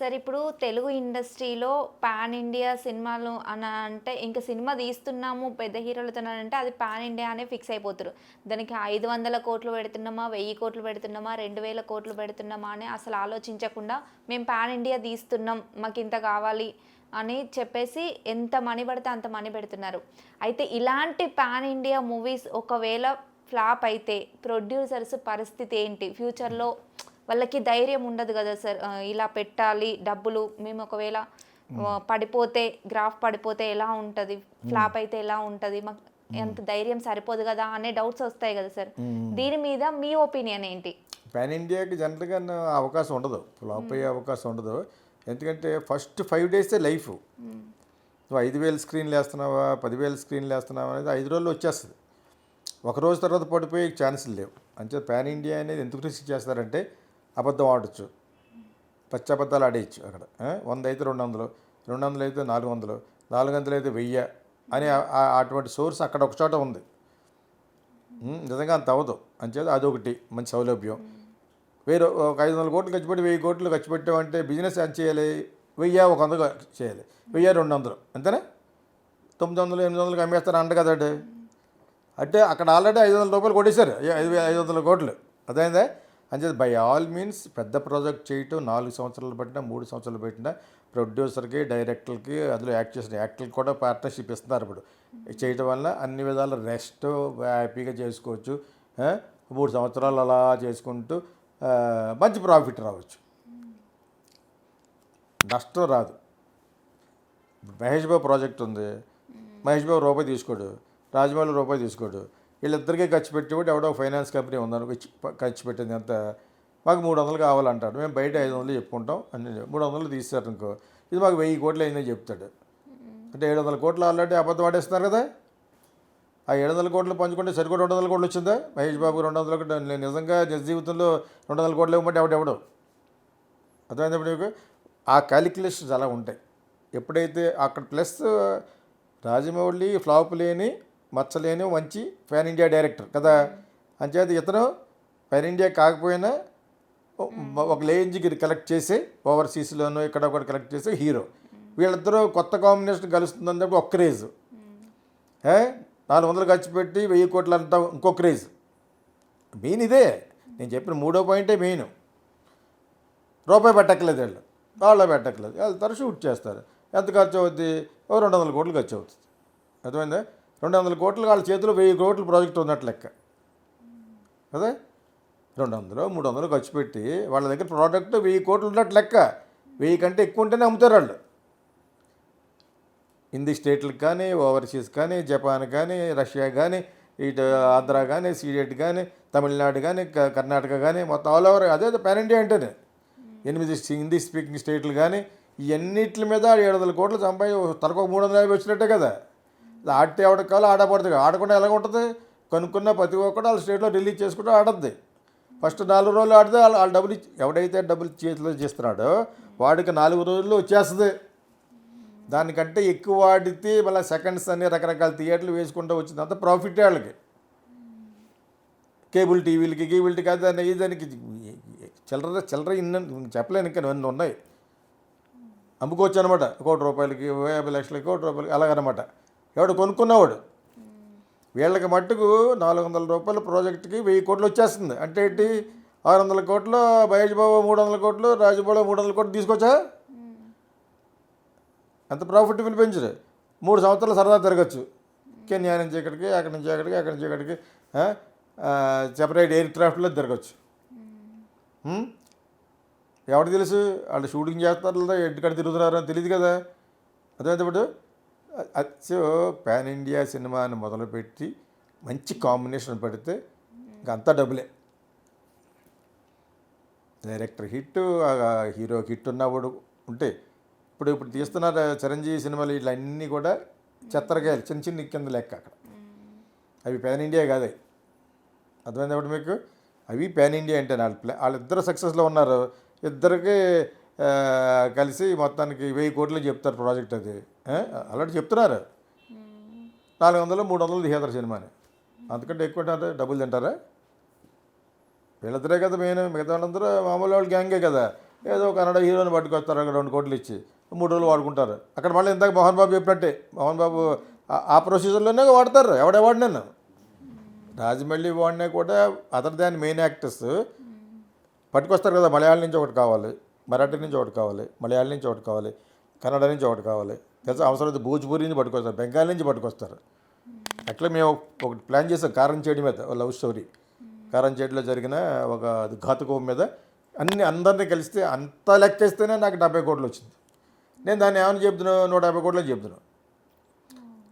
Sir ఇప్పుడు తెలుగు ఇండస్ట్రీలో pan India సినిమాలు అని అంటే ఇంకా సినిమా తీస్తున్నాము పెద్ద హీరోలతో అంటే అది పాన్ ఇండియా అనే ఫిక్స్ అయిపోతారు. దానికి 500 కోట్లు పెడుతున్నామా, 1000 కోట్లు పెడుతున్నామా, 2000 కోట్లు పెడుతున్నామా అని అసలు ఆలోచించకుండా మేము పాన్ ఇండియా తీస్తున్నాం, మాకు ఇంత కావాలి అని చెప్పేసి ఎంత మనీ పడితే అంత మనీ పెడుతున్నారు. అయితే ఇలాంటి పాన్ ఇండియా మూవీస్ ఒకవేళ ఫ్లాప్ అయితే ప్రొడ్యూసర్స్ పరిస్థితి ఏంటి? ఫ్యూచర్‌లో వాళ్ళకి ధైర్యం ఉండదు కదా సార్. ఇలా పెట్టాలి డబ్బులు, మేము ఒకవేళ పడిపోతే గ్రాఫ్ పడిపోతే ఎలా ఉంటుంది, ఫ్లాప్ అయితే ఎలా ఉంటుంది, మాకు ఎంత ధైర్యం సరిపోదు కదా అనే డౌట్స్ వస్తాయి కదా సార్. దీని మీద మీ ఒపీనియన్ ఏంటి? పాన్ ఇండియాకి జనరల్గా అవకాశం ఉండదు, ఫ్లాప్ అయ్యే అవకాశం ఉండదు. ఎందుకంటే ఫస్ట్ 5 డేసే లైఫ్. నువ్వు 5,000 స్క్రీన్లు వేస్తున్నావా, 10,000 స్క్రీన్లు వేస్తున్నావా అనేది 5 రోజుల్లో వచ్చేస్తుంది. ఒక రోజు తర్వాత పడిపోయే ఛాన్సులు లేవు. అంతే పాన్ ఇండియా అనేది ఎందుకు రిస్క్ చేస్తారంటే అబద్ధం ఆడచ్చు, పచ్చబద్దాలు ఆడేయచ్చు. అక్కడ 100 అయితే 200, 200 అయితే 400, 400 అయితే 1000 అని అటువంటి సోర్స్ అక్కడ ఒక చోట ఉంది. నిజంగా అంత అవ్వదు. అంచేత అదొకటి మంచి సౌలభ్యం. ఒక 500 కోట్లు ఖర్చు పెట్టి 1000 కోట్లు ఖర్చు పెట్టామంటే బిజినెస్ ఎంత చేయాలి? 1000, 100 చేయాలి. 1000, 200 అంతేనా? 900, 800కి అమ్మేస్తారు అంట కదండి. అంటే అక్కడ ఆల్రెడీ 500 రూపాయలు కొట్టేశారు, 500 కోట్లు. అదైందా? అంచేది బై ఆల్ మీన్స్ పెద్ద ప్రాజెక్ట్ చేయటం 4 సంవత్సరాలు పెట్టినా, 3 సంవత్సరాలు పెట్టినా ప్రొడ్యూసర్కి, డైరెక్టర్కి, అందులో యాక్ట్ చేసిన యాక్టర్కి కూడా పార్ట్నర్షిప్ ఇస్తున్నారు. ఇప్పుడు చేయటం వల్ల అన్ని విధాల రెస్ట్ హ్యాపీగా చేసుకోవచ్చు. 3 సంవత్సరాలు అలా చేసుకుంటూ మంచి ప్రాఫిట్ రావచ్చు, నష్టం రాదు. మహేష్ బాబు ప్రాజెక్ట్ ఉంది, మహేష్ బాబు రూపాయి తీసుకోడు, రాజమౌళి రూపాయి తీసుకోడు. వీళ్ళిద్దరికీ ఖర్చు పెట్టేవాడు ఎవడో ఫైనాన్స్ కంపెనీ ఉందని ఖర్చు పెట్టింది అంత, మాకు 300 కావాలంటాడు. మేము బయట 500 చెప్పుకుంటాం అన్ని. 300 తీస్తారు అనుకో, ఇది మాకు 1000 కోట్లు అయిందని చెప్తాడు. అంటే 700 కోట్లు ఆల్రెడీ అబద్ధం ఆడేస్తున్నారు కదా. ఆ 700 కోట్లు పంచుకుంటే సరికొడ 200 కోట్లు వచ్చిందా? మహేష్ బాబు 200 కోట్లు. నిజంగా నిజ జీవితంలో 200 కోట్లు ఇవ్వమంటే ఎవడెవడు. అర్థమైనప్పుడు మీకు ఆ క్యాలిక్యులేషన్స్ అలా ఉంటాయి. ఎప్పుడైతే అక్కడ ప్లస్ రాజమౌళి ఫ్లాప్ లేని, మచ్చలేని మంచి పాన్ ఇండియా డైరెక్టర్ కదా. అంచేది ఇతను పాన్ ఇండియా కాకపోయినా ఒక రేంజ్కి కలెక్ట్ చేసి ఓవర్సీస్లోనూ ఇక్కడ ఒకటి కలెక్ట్ చేసి హీరో. వీళ్ళిద్దరూ కొత్త కాంబినేషన్ కలుస్తుందని చెప్పి ఒక క్రేజ్. 400 ఖర్చు పెట్టి 1000 కోట్లు అంతా ఇంకో క్రేజ్. మెయిన్ ఇదే నేను చెప్పిన మూడో పాయింటే మెయిన్. రూపాయి పెట్టక్కలేదు, వాళ్ళు పెట్టక్కలేదు, వెళ్తారు షూట్ చేస్తారు. ఎంత ఖర్చు అవుద్ది? 200 కోట్లు ఖర్చు అవుతుంది. అర్థమైందా? 200 కోట్లు వాళ్ళ చేతిలో 1000 కోట్లు ప్రాజెక్ట్ ఉన్నట్టు లెక్క కదా. 200, 300 ఖర్చు పెట్టి వాళ్ళ దగ్గర ప్రోడక్ట్ 1000 కోట్లు ఉన్నట్టు లెక్క. 1000 కంటే ఎక్కువ ఉంటేనే అమ్ముతారు వాళ్ళు. హిందీ స్టేట్లకు కానీ, ఓవర్సీస్ కానీ, జపాన్ కానీ, రష్యా కానీ, ఇటు ఆంధ్ర కానీ, సీడెట్ కానీ, తమిళనాడు కానీ, కర్ణాటక కానీ, మొత్తం ఆల్ ఓవర్. అదే పాన్ ఇండియా అంటేనే 8 హిందీ స్పీకింగ్ స్టేట్లు కానీ ఇవన్నిటి మీద 700 కోట్లు తనకు 350 వచ్చినట్టే కదా. ఆడితే ఎవరికి కావాలో ఆడపడుతుంది. ఆడకుండా ఎలాగ ఉంటుంది? కనుక్కున్న ప్రతి ఒక్కటి వాళ్ళ స్టేట్లో రిలీజ్ చేసుకుంటూ ఆడద్ది. ఫస్ట్ 4 రోజులు ఆడితే వాళ్ళు డబ్బులు ఎవడైతే డబ్బులు చేతిలో చేస్తున్నాడో వాడికి 4 రోజుల్లో వచ్చేస్తుంది. దానికంటే ఎక్కువ వాడితే మళ్ళీ సెకండ్స్ అన్ని రకరకాల థియేటర్లు వేసుకుంటూ వచ్చింది అంత ప్రాఫిట్ వాళ్ళకి. కేబుల్ టీవీలకి కాదు దానికి చిల్లర ఇన్ని చెప్పలేను, ఇంకా ఇవన్నీ ఉన్నాయి. అమ్ముకోవచ్చు అనమాట. 1 కోటి రూపాయలకి, 50 లక్షలకి, 1 కోటి రూపాయలకి అలాగనమాట. ఎవడు కొనుక్కున్నవాడు. వీళ్ళకి మట్టుకు 400 రూపాయల ప్రాజెక్టుకి 1000 కోట్లు వచ్చేస్తుంది. అంటే ఏంటి? 600 కోట్లు మహేష్ బాబు, 300 కోట్లు రాజమౌళి, 300 కోట్లు తీసుకొచ్చా. ఎంత ప్రాఫిటబుల్ పెంచరు. 3 సంవత్సరాలు సరదా తిరగచ్చు. కెన్యా నుంచి ఇక్కడికి, అక్కడి నుంచి అక్కడికి, అక్కడి నుంచి ఇక్కడికి సెపరేట్ ఎయిర్ క్రాఫ్ట్లో తిరగచ్చు. ఎవరికి తెలుసు? వాళ్ళు షూటింగ్ చేస్తారు లేదా ఎక్కడ తిరుగుతున్నారు అని తెలియదు కదా. అదేంటప్పుడు సో పాన్ ఇండియా సినిమాని మొదలుపెట్టి మంచి కాంబినేషన్ పెడితే ఇంకంతా డబ్బులే. డైరెక్టర్ హిట్, హీరోకి హిట్ ఉన్నవాడు ఉంటే ఇప్పుడు తీస్తున్న చిరంజీవి సినిమాలు ఇట్లన్నీ కూడా చెత్తరకాయలు, చిన్న చిన్న కింద లెక్క అక్కడ. అవి పాన్ ఇండియా కాదు. అర్థమైనప్పుడు మీకు అవి పాన్ ఇండియా అంటే వాళ్ళిద్దరు సక్సెస్లో ఉన్నారు. ఇద్దరికి కలిసి మొత్తానికి 1000 కోట్లు చెప్తారు ప్రాజెక్ట్. అది అలాంటి చెప్తున్నారు. 400, 300 తీసేస్తారు సినిమాని. అంతకంటే ఎక్కువ డబ్బులు తింటారా? వీళ్ళిద్దరే కదా మెయిన్. మిగతా వాళ్ళందరూ మామూలు వాళ్ళు గ్యాంగే కదా. ఏదో కన్నడ హీరోని పట్టుకొస్తారు అక్కడ 2 కోట్లు ఇచ్చి 3 రోజులు వాడుకుంటారు. అక్కడ మళ్ళీ ఇందాక మోహన్ బాబు చెప్పినట్టే మోహన్ బాబు ఆ ప్రొసీజర్లోనే వాడతారు. ఎవడేవాడినాను రాజమౌళి వాడినా కూడా అదర్ దాన్ మెయిన్ యాక్టర్స్ పట్టుకొస్తారు కదా. మలయాళం నుంచి ఒకటి కావాలి, మరాఠీ నుంచి ఒకటి కావాలి, మలయాళం నుంచి ఒకటి కావాలి, కన్నడ నుంచి ఒకటి కావాలి, తెలుసా అవసరమైతే భోజ్పూరి నుంచి పట్టుకొస్తారు, బెంగాల్ నుంచి పట్టుకొస్తారు. అట్లా మేము ఒకటి ప్లాన్ చేసాం కారం చేడి మీద లవ్ స్టోరీ. కారం చేడిలో జరిగిన ఒక ఘాతుకం మీద అందరినీ కలిస్తే అంతా లెక్కేస్తేనే నాకు 70 కోట్లు వచ్చింది. నేను దాన్ని ఏమని చెప్తున్నాను, 150 కోట్లు చెప్తున్నాను.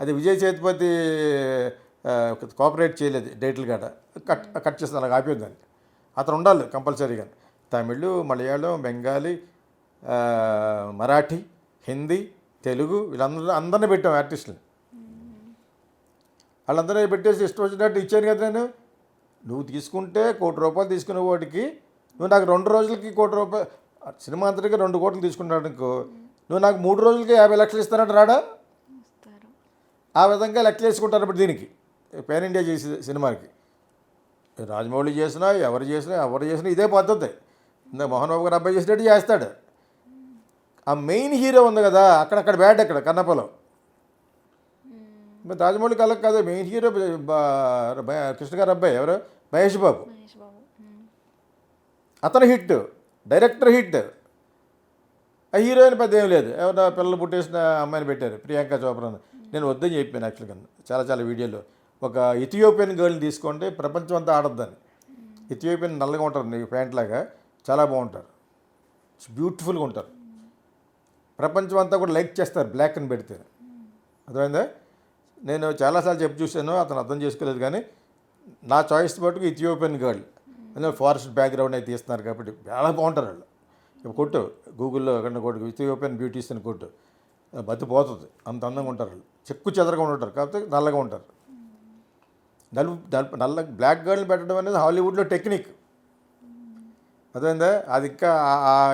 అది విజయ్ సేతుపతి కోఆపరేట్ చేయలేదు డేట్లు కాడ కట్ చేస్తే అలాగ ఆపేది దాన్ని. అతను ఉండాలి కంపల్సరీగా. తమిళ్, మలయాళం, బెంగాలీ, మరాఠీ, హిందీ, తెలుగు అందరినీ పెట్టాం ఆర్టిస్టులు. వాళ్ళందరినీ పెట్టేసి ఇష్టం వచ్చినట్టు ఇచ్చాను కదా నేను. నువ్వు తీసుకుంటే ₹1 కోటి తీసుకునే వాటికి నువ్వు నాకు 2 రోజులకి ₹1 కోటి, సినిమా అంతటికి 2 కోట్లు తీసుకుంటాడు అనుకో, నువ్వు నాకు 3 రోజులకి 50 లక్షలు ఇస్తానంటే రాడా? ఆ విధంగా లెక్కలు వేసుకుంటారు. ఇప్పుడు దీనికి పాన్ ఇండియా చేసే సినిమాకి రాజమౌళి చేసినా ఎవరు చేసినా ఇదే పద్ధతి. ఇందా మోహన్ బాబు గారు అబ్బాయి చేసినట్టు చేస్తాడు. ఆ మెయిన్ హీరో ఉంది కదా అక్కడక్కడ బ్యాడ్ అక్కడ కన్నప్పలో. రాజమౌళి కళ్ళకి కాదు మెయిన్ హీరో కృష్ణ గారు అబ్బాయి ఎవరు, మహేష్ బాబు. అతను హిట్, డైరెక్టర్ హిట్. ఆ హీరోయిన్ పెద్ద ఏం లేదు, ఎవరైనా పిల్లలు పుట్టేసిన అమ్మాయిని పెట్టారు ప్రియాంక చోప్రాని. నేను వద్దని చెప్పాను యాక్చువల్గా చాలా వీడియోలో. ఒక ఇథియోపియన్ గర్ల్ని తీసుకోండి, ప్రపంచం అంతా ఆడద్దని. ఇథియోపియన్ నల్లగా ఉంటారు నీకు ప్యాంట్ లాగా, చాలా బాగుంటారు, బ్యూటిఫుల్గా ఉంటారు. ప్రపంచం అంతా కూడా లైక్ చేస్తారు బ్లాక్ అని పెడితే. అర్థమైందా? నేను చాలాసార్లు చెప్పి చూశాను, అతను అర్థం చేసుకోలేదు. కానీ నా చాయిస్ మటుకు ఇథియోపియన్ గర్ల్, అందులో ఫారెస్ట్ బ్యాక్గ్రౌండ్ అయితే తీస్తున్నారు కాబట్టి చాలా బాగుంటారు వాళ్ళు. ఇప్పుడు కొట్టు గూగుల్లో ఎక్కడ కొట్టు ఇథియోపియన్ బ్యూటీస్ అని కొట్టు, బతిపోతుంది. అంత అందంగా ఉంటారు వాళ్ళు. చెక్కు చెదరగా ఉంటారు, కాకపోతే నల్లగా ఉంటారు. నల్ల బ్లాక్ గర్ల్ని పెట్టడం అనేది హాలీవుడ్లో టెక్నిక్. అర్థమైందా? అది ఇంకా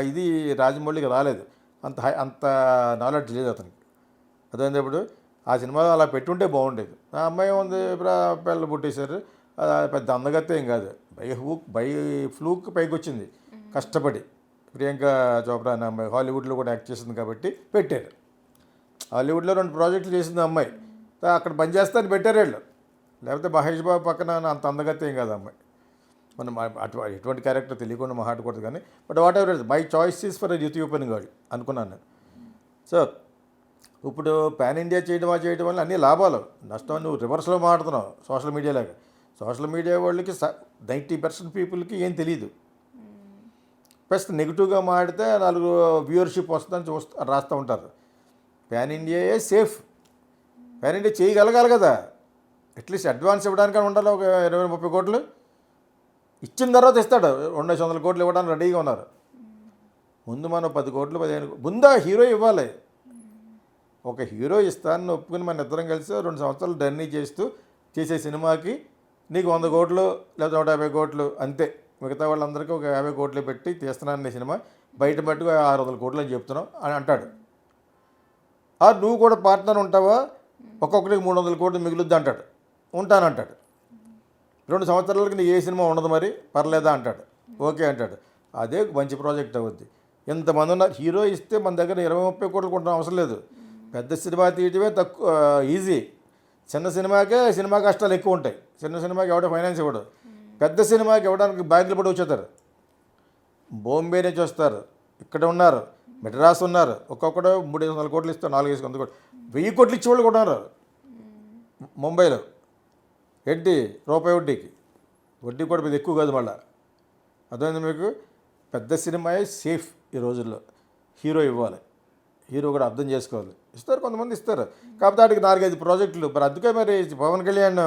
ఇది రాజమౌళికి రాలేదు, అంత నాలెడ్జ్ లేదు అతనికి. అర్థమైందా? ఇప్పుడు ఆ సినిమాలో అలా పెట్టుంటే బాగుండేది. ఆ అమ్మాయి ఉంది పిల్లలు పుట్టేశారు, పెద్ద అందగత్తే ఏం కాదు, బై ఫ్లూక్ పైకి వచ్చింది కష్టపడి. ప్రియాంక చోప్రా అనే అమ్మాయి హాలీవుడ్లో కూడా యాక్ట్ చేసింది కాబట్టి పెట్టారు. హాలీవుడ్లో 2 ప్రాజెక్టులు చేసింది అమ్మాయి, అక్కడ బంద్ చేస్తారని పెట్టారు వీళ్ళు. లేకపోతే మహేష్ బాబు పక్కన అంత అందగత్తే ఏం కాదు అమ్మాయి. మనం ఎటువంటి క్యారెక్టర్ తెలియకుండా మాట్లాడకూడదు. కానీ but what ever my choice is for Ethiopian girl అనుకున్నాను నేను. సో ఇప్పుడు పాన్ ఇండియా చేయడం వల్ల అన్ని లాభాలు, నష్టం నువ్వు రివర్స్లో మాట్లాడుతున్నావు. సోషల్ మీడియాలాగా సోషల్ మీడియా వాళ్ళకి 90% పీపుల్కి ఏం తెలియదు. ప్లస్ నెగిటివ్గా మాడితే 4 వ్యూవర్షిప్ వస్తుందని రాస్తూ ఉంటారు. పాన్ ఇండియాయే సేఫ్. పాన్ ఇండియా చేయగలగాలి కదా, అట్లీస్ట్ అడ్వాన్స్ ఇవ్వడానికి ఉండాలి. ఒక 20-30 కోట్లు ఇచ్చిన తర్వాత ఇస్తాడు. 200 కోట్లు ఇవ్వడానికి రెడీగా ఉన్నారు. ముందు మనం 10 కోట్లు 15 ముందు హీరో ఇవ్వాలి. ఒక హీరో ఇస్తానని ఒప్పుకుని మన ఇద్దరం కలిసి 2 సంవత్సరాలు జర్నీ చేసే సినిమాకి నీకు 100 కోట్లు లేదా 150 కోట్లు అంతే. మిగతా వాళ్ళందరికీ ఒక 50 కోట్లు పెట్టి తీస్తున్నాను సినిమా, బయట మట్టుకు 600 కోట్లు అని చెప్తున్నావు అని అంటాడు. నువ్వు కూడా పార్ట్నర్ ఉంటావా, ఒక్కొక్కరికి 300 కోట్లు మిగులుద్ది అంటాడు. ఉంటానంటాడు. 2 సంవత్సరాలకి నీకు ఏ సినిమా ఉండదు మరి పర్లేదా అంటాడు. ఓకే అంటాడు. అదే మంచి ప్రాజెక్ట్ అవుద్ది. ఎంతమంది ఉన్నారు, హీరో ఇస్తే మన దగ్గర 20-30 కోట్లు కొట్టడం అవసరం లేదు. పెద్ద సినిమా తీయటమే తక్కువ ఈజీ. చిన్న సినిమాకే సినిమా కష్టాలు ఎక్కువ ఉంటాయి. చిన్న సినిమాకి ఎవడో ఫైనాన్స్ ఇవ్వడు. పెద్ద సినిమాకి ఇవ్వడానికి బ్యాంకులు పడి వచ్చేస్తారు. బాంబే నుంచి వస్తారు, ఇక్కడ ఉన్నారు, మెడ్రాస్ ఉన్నారు. ఒక్కొక్కడు 300 కోట్లు ఇస్తారు, 400 కోట్లు, 1000 కోట్లు ఇచ్చేవాళ్ళు కూడా ఉన్నారు ముంబైలో. రూపాయి వడ్డీ కూడా పెద్ద ఎక్కువ కాదు మళ్ళీ. అర్థమైంది మీకు? పెద్ద సినిమాయే సేఫ్ ఈ రోజుల్లో. హీరో ఇవ్వాలి, హీరో కూడా అర్థం చేసుకోవాలి. ఇస్తారు, కొంతమంది ఇస్తారు. కాకపోతే వాటికి 4-5 ప్రాజెక్టులు. మరి అందుకే మరి పవన్ కళ్యాణ్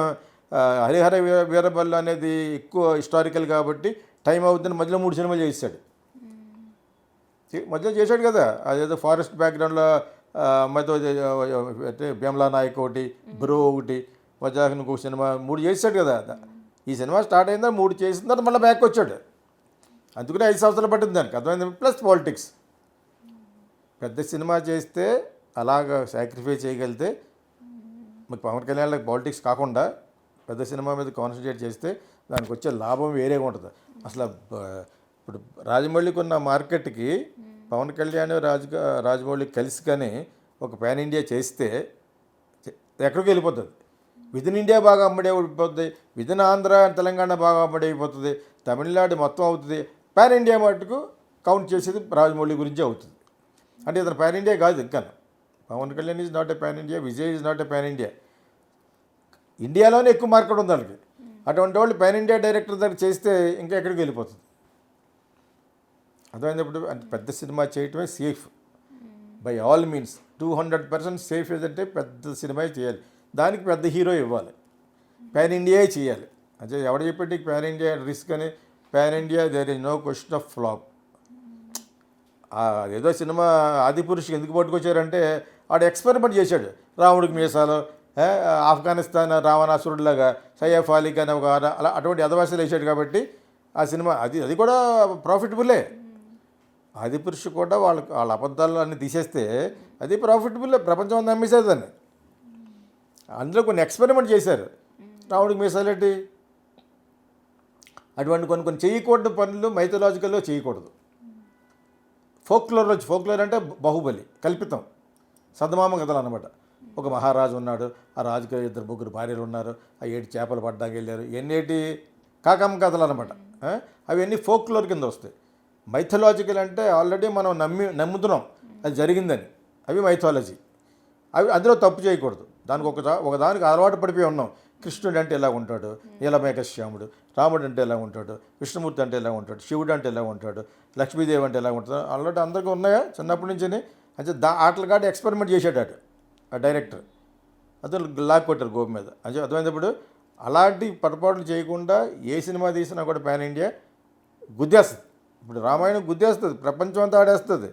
హరిహర వీరబల్లు అనేది ఎక్కువ హిస్టారికల్ కాబట్టి టైం అవుతుందని మధ్యలో 3 సినిమాలు చేశాడు. మధ్యలో చేశాడు కదా, అదేదో ఫారెస్ట్ బ్యాక్గ్రౌండ్లో అమ్మాయితో భీమలా నాయక్ ఒకటి, బ్రో ఒకటి, మధ్యాహ్నం ఇంకో సినిమా 3 చేశాడు కదా. ఈ సినిమా స్టార్ట్ అయిందా 3 చేసిన తర్వాత మళ్ళీ బ్యాక్ వచ్చాడు. అందుకనే 5 సంవత్సరాలు పట్టింది దానికి. అర్థమైంది? Plus politics. పెద్ద సినిమా చేస్తే అలాగ సాక్రిఫైస్ చేయగలిగితే మీకు పవన్ కళ్యాణ్ పాలిటిక్స్ కాకుండా పెద్ద సినిమా మీద కాన్సన్ట్రేట్ చేస్తే దానికి వచ్చే లాభం వేరేగా ఉంటుంది. అసలు ఇప్పుడు రాజమౌళికి ఉన్న మార్కెట్కి పవన్ కళ్యాణ్ రాజమౌళి కలిసి కానీ ఒక పాన్ ఇండియా చేస్తే ఎక్కడికి వెళ్ళిపోతుంది. విదిన్ ఇండియా బాగా అమ్మడైపోతుంది, విదిన్ ఆంధ్ర తెలంగాణ బాగా అమ్మడైపోతుంది, తమిళనాడు మొత్తం అవుతుంది. పాన్ ఇండియా మటుకు కౌంట్ చేసేది రాజమౌళి గురించి అవుతుంది. అంటే ఇతను పాన్ ఇండియా కాదు. ఇంకా Pawan Kalyan is not a pan India, Vijay is not a pan India. ఇండియాలోనే ఎక్కువ మార్కెట్ ఉంది వాళ్ళకి. అటువంటి వాళ్ళు పాన్ ఇండియా డైరెక్టర్ దగ్గర చేస్తే ఇంకా ఎక్కడికి వెళ్ళిపోతుంది. అర్థమైనప్పుడు అంటే పెద్ద సినిమా చేయటమే safe by all means. 200% safe ఏదంటే పెద్ద సినిమా చేయాలి, దానికి పెద్ద హీరో ఇవ్వాలి, పాన్ ఇండియా చేయాలి. అంటే ఎవడు చెప్పండి పాన్ ఇండియా రిస్క్ అని? Pan India there is no question of flop. ఏదో సినిమా ఆదిపురుషుకి ఎందుకు పట్టుకొచ్చారంటే వాడు ఎక్స్పెరిమెంట్ చేశాడు. రాముడికి మీసాలు, ఆఫ్ఘనిస్తాన్ రావణాసురుడిలాగా సయ్యఫ్ అలీ కానీ ఒక అలా అటువంటి అదవాసాలు వేసాడు కాబట్టి ఆ సినిమా అది కూడా ప్రాఫిటబులే. ఆదిపురుషు కూడా వాళ్ళ అబద్ధాలు అన్నీ తీసేస్తే అది ప్రాఫిటబుల్, ప్రపంచం అంతా నమ్మేశారు దాన్ని. అందులో కొన్ని ఎక్స్పెరిమెంట్ చేశారు. రాముడికి మీసాలేంటి? అటువంటి కొన్ని చేయకూడదు పనులు మైథలాజికల్లో చేయకూడదు. ఫోక్లోర్ అంటే బాహుబలి, కల్పితం, సదమామ కథలు అనమాట. ఒక మహారాజు ఉన్నాడు, ఆ రాజుకి 2-3 భార్యలు ఉన్నారు, ఆ 7 చేపలు పడ్డానికి వెళ్ళారు. ఎన్నేటి కాకమ్మ కథలు అనమాట. అవన్నీ ఫోక్లోర్ కింద వస్తాయి. మైథలాజికల్ అంటే ఆల్రెడీ మనం నమ్ముతున్నాం అది జరిగిందని, అవి మైథాలజీ. అవి అందులో తప్పు చేయకూడదు. దానికి ఒకదానికి అలవాటు పడిపోయి ఉన్నాం. కృష్ణుడు అంటే ఎలా ఉంటాడు, నీలమేఘశ్యాముడు, రాముడు అంటే ఎలా ఉంటాడు, విష్ణుమూర్తి అంటే ఎలా ఉంటాడు, శివుడు అంటే ఎలా ఉంటాడు, లక్ష్మీదేవి అంటే ఎలా ఉంటుంది, ఆల్రెడీ అందరికీ ఉన్నాయా చిన్నప్పటి నుంచి. అంటే ఆటలకాడ ఎక్స్పెరిమెంట్ చేసాడు ఆ డైరెక్టర్. అతను లాక్ కొట్టారు గోపు మీద. అంటే అర్థమైనప్పుడు అలాంటి పొరపాట్లు చేయకుండా ఏ సినిమా తీసినా కూడా పాన్ ఇండియా గుద్దేస్తుంది. ఇప్పుడు రామాయణం గుద్దేస్తుంది, ప్రపంచం అంతా ఆడేస్తుంది.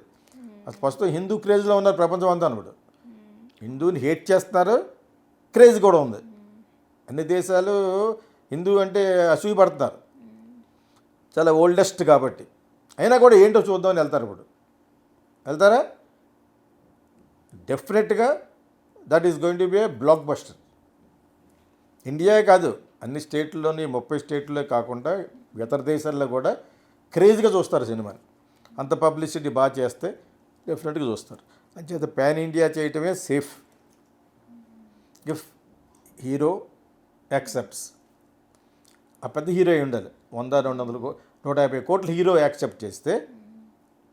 అసలు ఫస్ట్ హిందూ క్రేజ్లో ఉన్నారు ప్రపంచం అంతా అన్నప్పుడు. హిందూని హేట్ చేస్తున్నారు, క్రేజ్ కూడా ఉంది. అన్ని దేశాలు హిందూ అంటే అసూయ పడుతున్నారు, చాలా ఓల్డెస్ట్ కాబట్టి. అయినా కూడా ఏంటో చూద్దామని వెళ్తారు. ఇప్పుడు వెళ్తారా? డెఫినెట్గా that is going to be A block buster. India కాదు, అన్ని స్టేట్లలోని 30 స్టేట్లలో కాకుండా ఇతర దేశాల్లో కూడా క్రేజ్గా చూస్తారు సినిమాని. అంత పబ్లిసిటీ బాగా చేస్తే డెఫినెట్గా చూస్తారు. అంచేత పాన్ ఇండియా చేయటమే సేఫ్ ఇఫ్ హీరో యాక్సెప్ట్స్. ఆ పెద్ద హీరో అయి ఉండాలి. 100-200 150 కోట్ల హీరో యాక్సెప్ట్ చేస్తే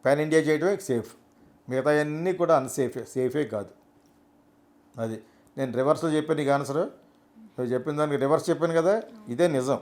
పాన్ ఇండియా చేయడమే సేఫ్. మిగతా అన్నీ కూడా సేఫే కాదు. అది నేను రివర్స్లో చెప్పాను. నీకు ఆన్సర్ నువ్వు చెప్పిన దానికి రివర్స్ చెప్పాను కదా, ఇదే నిజం.